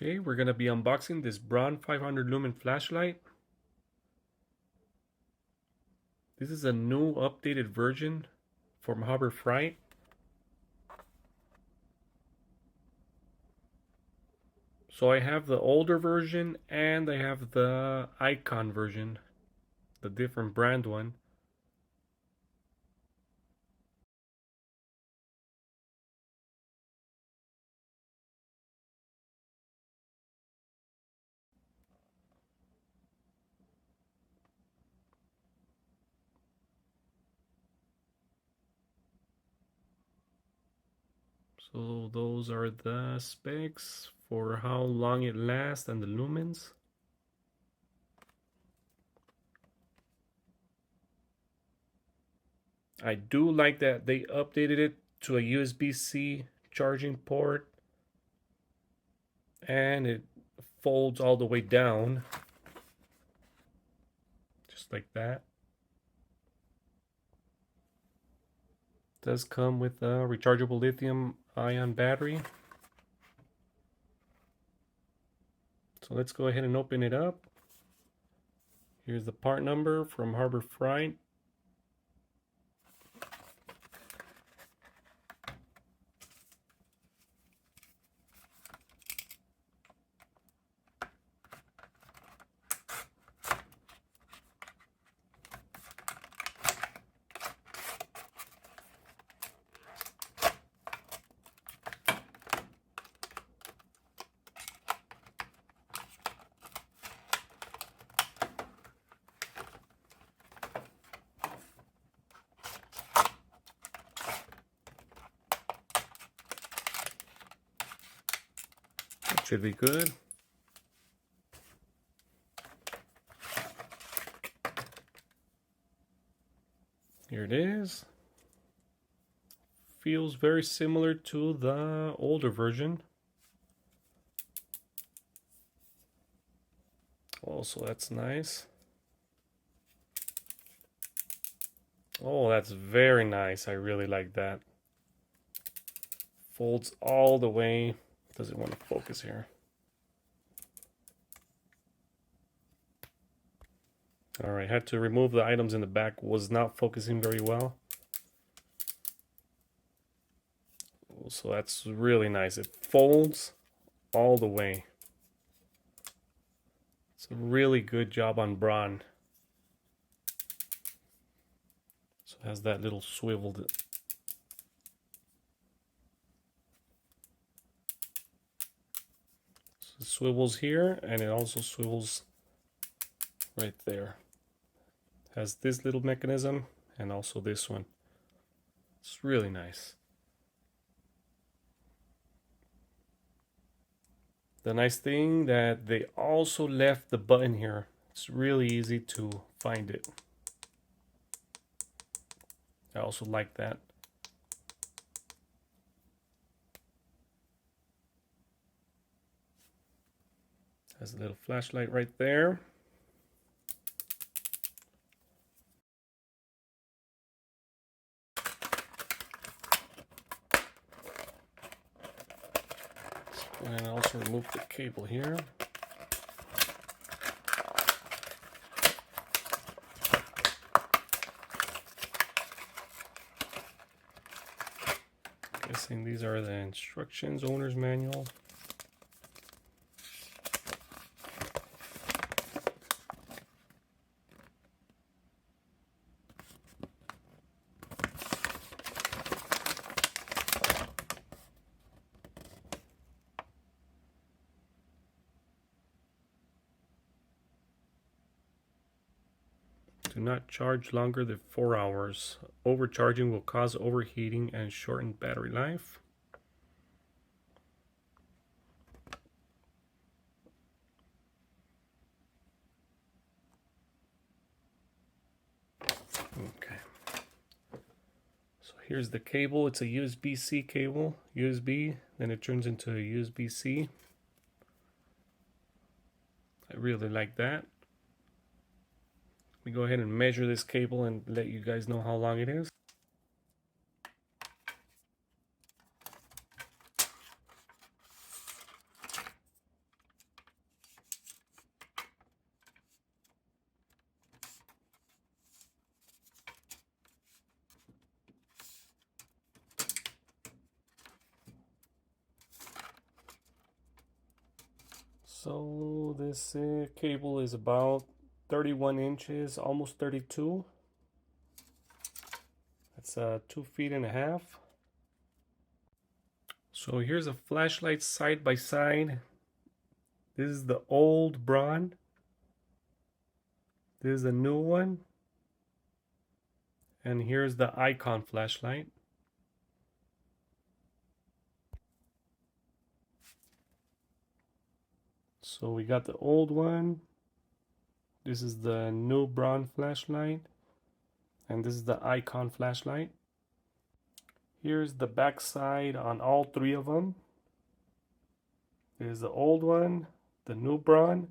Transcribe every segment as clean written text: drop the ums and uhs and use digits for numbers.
Today we're going to be unboxing this Braun 500 lumen flashlight. This is a new updated version from Harbor Freight. So I have the older version and I have the Icon version, the different brand one. So those are the specs for how long it lasts and the lumens. I do like that they updated it to a USB-C charging port, and it folds all the way down, just like that. It does come with a rechargeable lithium-ion battery. So let's go ahead and open it up. Here's the part number from Harbor Freight. That should be good. Here it is. Feels very similar to the older version. Also, that's nice. Oh, that's very nice. I really like that. Folds all the way. Doesn't want to focus here. All right, had to remove the items in the back. Was not focusing very well. So that's really nice. It folds all the way. It's a really good job on Braun. So it has that little swiveled. So it swivels here, and it also swivels right there. Has this little mechanism and also this one. It's really nice. The nice thing that they also left the button here. It's really easy to find it. I also like that. Has a little flashlight right there. And also remove the cable here. Guessing these are the instructions, owner's manual. Do not charge longer than 4 hours. Overcharging will cause overheating and shorten battery life. Okay. So here's the cable. It's a USB-C cable. USB, then it turns into a USB-C. I really like that. Let me go ahead and measure this cable and let you guys know how long it is. So this cable is about 31 inches, almost 32. That's 2.5 feet. So here's a flashlight side by side. This is the old Braun. This is the new one. And here's the icon flashlight. So we got the old one. This is the new Braun flashlight. And this is the icon flashlight. Here's the back side on all three of them. Here's the old one, the new Braun,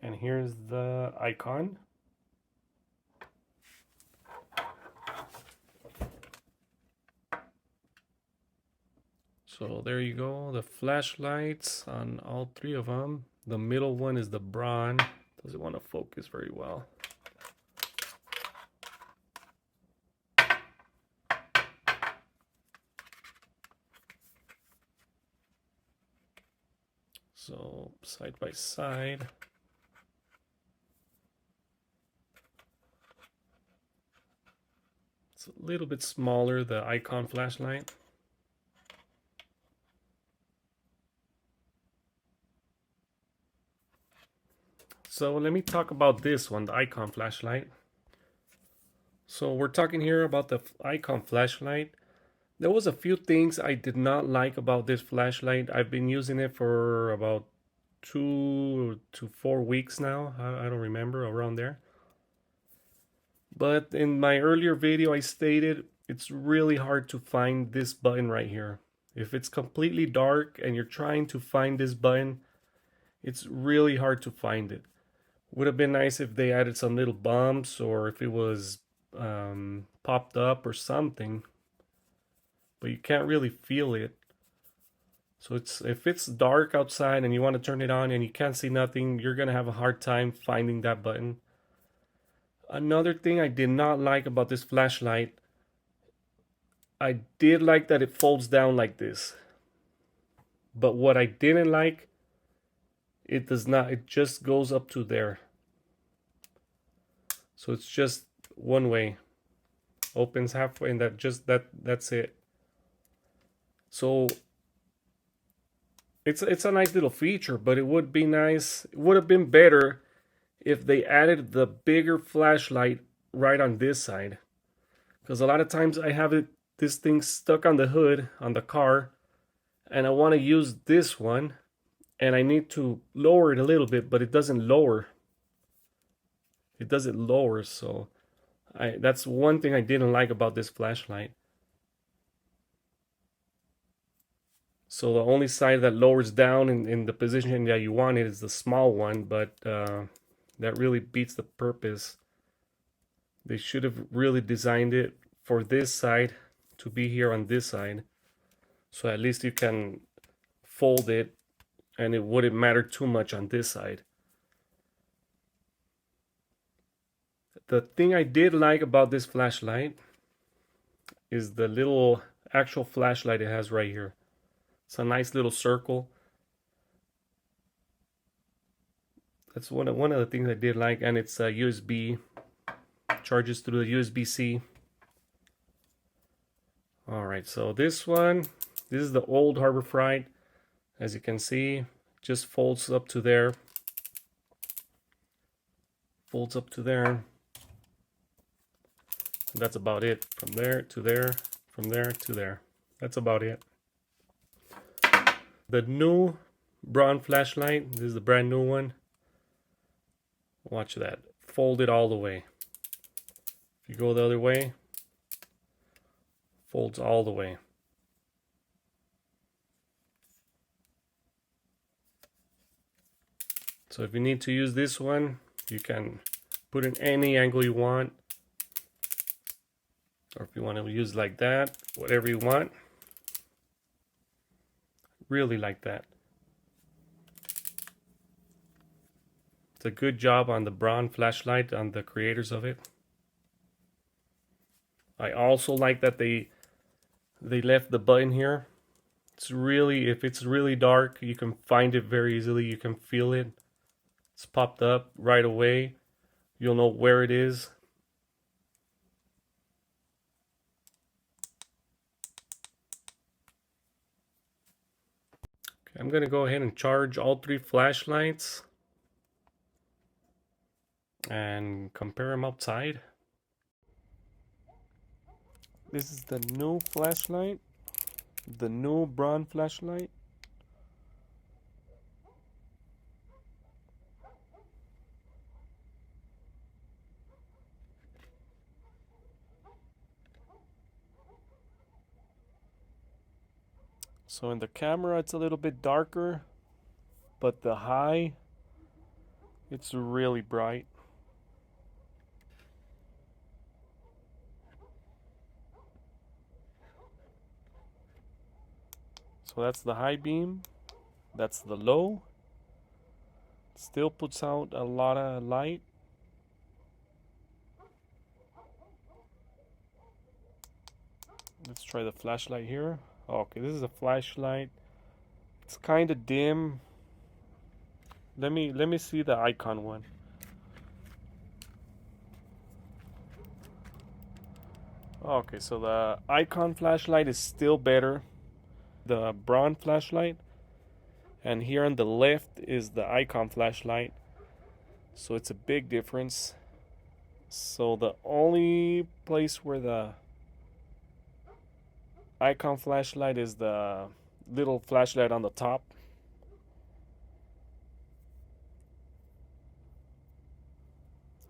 and here's the icon. So there you go, the flashlights on all three of them. The middle one is the Braun. Doesn't want to focus very well. So side by side. It's a little bit smaller, the icon flashlight. So let me talk about this one, the icon flashlight. So we're talking here about the icon flashlight. There was a few things I did not like about this flashlight. I've been using it for about 2 to 4 weeks now. I don't remember, around there. But in my earlier video I stated it's really hard to find this button right here. If it's completely dark and you're trying to find this button, it's really hard to find it. Would have been nice if they added some little bumps, or if it was popped up or something, but you can't really feel it. So if it's dark outside and you want to turn it on and you can't see nothing, you're gonna have a hard time finding that button. Another thing I did not like about this flashlight, I did like that it folds down like this, but what I didn't like, it does not, it just goes up to there. So it's just one way, opens halfway, and that's it. So it's a nice little feature, but it would be nice, it would have been better if they added the bigger flashlight right on this side, because a lot of times I have this thing stuck on the hood on the car, and I want to use this one, and I need to lower it a little bit, but it doesn't lower. It doesn't lower, so that's one thing I didn't like about this flashlight. So the only side that lowers down in the position that you want it is the small one, but that really beats the purpose. They should have really designed it for this side to be here on this side, so at least you can fold it and it wouldn't matter too much on this side. The thing I did like about this flashlight is the little actual flashlight it has right here. It's a nice little circle. That's one of the things I did like, and it's USB, charges through the USB-C. Alright, so this is the old Harbor Freight. As you can see, just folds up to there. Folds up to there. And that's about it. From there to there, from there to there. That's about it. The new Braun flashlight, this is the brand new one. Watch that. Fold it all the way. If you go the other way, folds all the way. So if you need to use this one, you can put in any angle you want. Or if you want to use like that, whatever you want. Really like that. It's a good job on the Braun flashlight, on the creators of it. I also like that they left the button here If it's really dark, you can find it very easily. You can feel it. It's popped up right away. You'll know where it is. Okay, I'm gonna go ahead and charge all 3 flashlights and compare them outside. This is the new flashlight, the new Braun flashlight. So in the camera it's a little bit darker, but the high, it's really bright. So that's the high beam, that's the low. Still puts out a lot of light. Let's try the flashlight here. Okay, this is a flashlight. It's kind of dim. Let me see the icon one. Okay, so the icon flashlight is still better. The Braun flashlight. And here on the left is the icon flashlight. So it's a big difference. So the only place where the icon flashlight is the little flashlight on the top.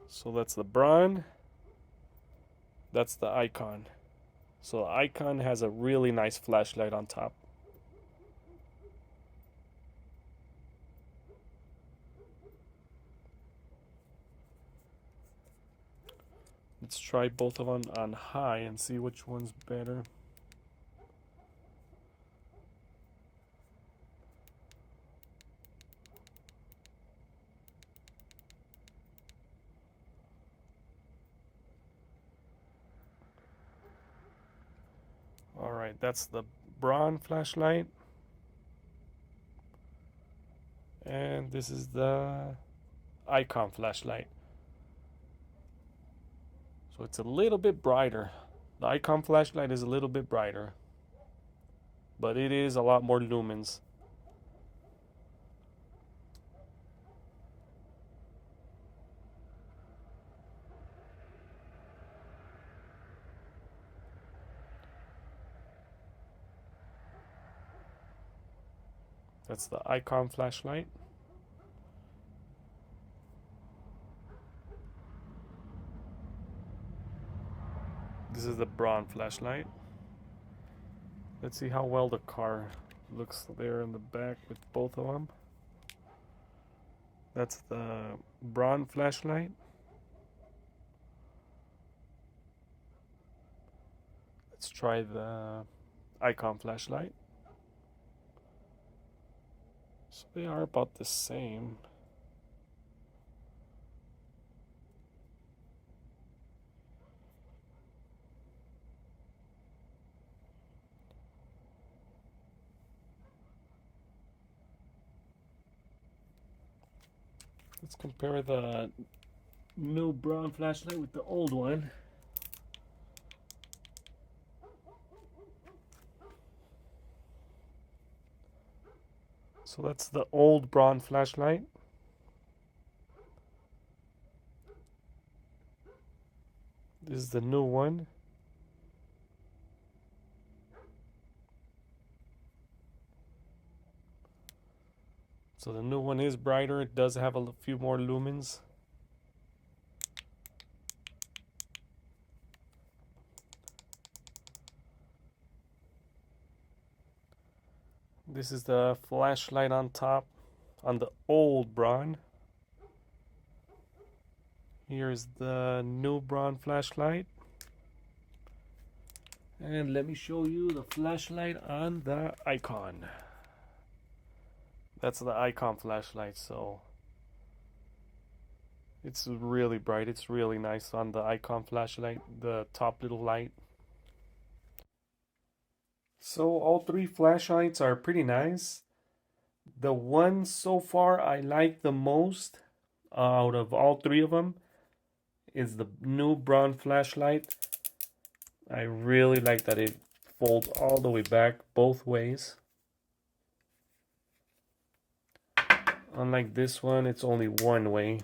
So that's the Braun. That's the icon. So the icon has a really nice flashlight on top. Let's try both of them on high and see which one's better. Alright, that's the Braun flashlight. And this is the icon flashlight. So it's a little bit brighter. The icon flashlight is a little bit brighter, but it is a lot more lumens. That's the icon flashlight. This is the Braun flashlight. Let's see how well the car looks there in the back with both of them. That's the Braun flashlight. Let's try the icon flashlight. So they are about the same. Let's compare the new Braun flashlight with the old one. So that's the old Braun flashlight. This is the new one. So the new one is brighter. It does have a few more lumens. This is the flashlight on top on the old Braun. Here's the new Braun flashlight. And let me show you the flashlight on the icon. That's the icon flashlight, so it's really bright. It's really nice on the icon flashlight, the top little light. So all three flashlights are pretty nice. The one so far I like the most out of all three of them is the new Braun flashlight. I really like that it folds all the way back both ways. Unlike this one, it's only one way.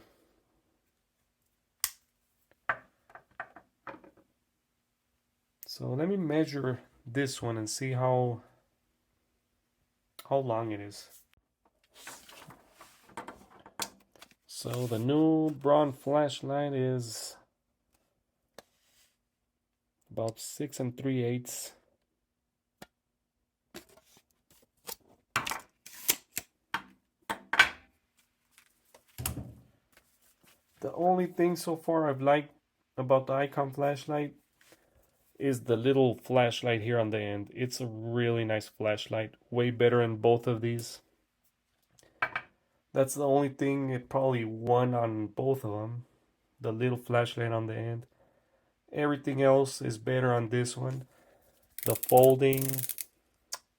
So let me measure this one and see how long it is. So the new Braun flashlight is about 6 3/8. The only thing so far I've liked about the Icon flashlight is the little flashlight here on the end. It's a really nice flashlight, way better than both of these. That's the only thing it probably won on both of them, the little flashlight on the end. Everything else is better on this one. The folding,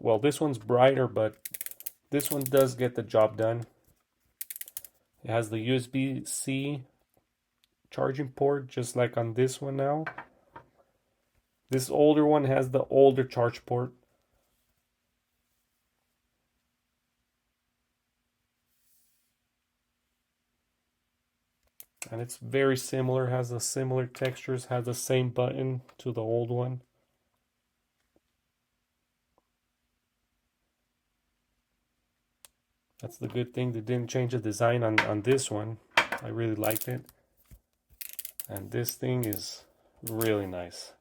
well, this one's brighter, but this one does get the job done. It has the USB-C charging port, just like on this one now. This older one has the older charge port. And it's very similar, has the similar textures, has the same button to the old one. That's the good thing, they didn't change the design on this one. I really liked it. And this thing is really nice.